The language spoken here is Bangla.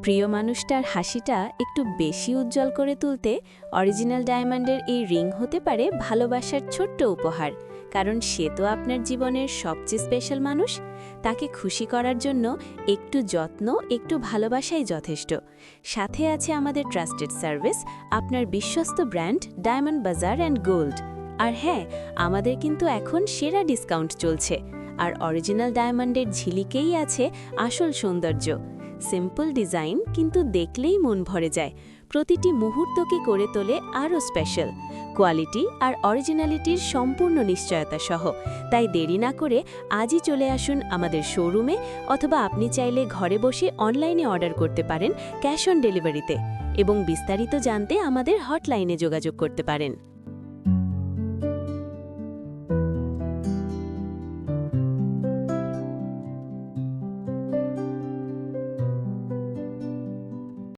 প্রিয় মানুষটার হাসিটা একটু বেশি উজ্জ্বল করে তুলতে অরিজিনাল ডায়মন্ডের এই রিং হতে পারে ভালোবাসার ছোট্ট উপহার। কারণ সে তো আপনার জীবনের সবচেয়ে স্পেশাল মানুষ। তাকে খুশি করার জন্য একটু যত্ন, একটু ভালোবাসাই যথেষ্ট। সাথে আছে আমাদের ট্রাস্টেড সার্ভিস, আপনার বিশ্বস্ত ব্র্যান্ড ডায়মন্ড বাজার অ্যান্ড গোল্ড। আর হ্যাঁ, আমাদের কিন্তু এখন সেরা ডিসকাউন্ট চলছে। আর অরিজিনাল ডায়মন্ডের ঝিলিকেই আছে আসল সৌন্দর্য। সিম্পল ডিজাইন, কিন্তু দেখলেই মন ভরে যায়। প্রতিটি মুহূর্তকে করে তোলে আরও স্পেশাল। কোয়ালিটি আর অরিজিনালিটির সম্পূর্ণ নিশ্চয়তা সহ। তাই দেরি না করে আজই চলে আসুন আমাদের শোরুমে, অথবা আপনি চাইলে ঘরে বসে অনলাইনে অর্ডার করতে পারেন ক্যাশ অন ডেলিভারিতে। এবং বিস্তারিত জানতে আমাদের হটলাইনে যোগাযোগ করতে পারেন।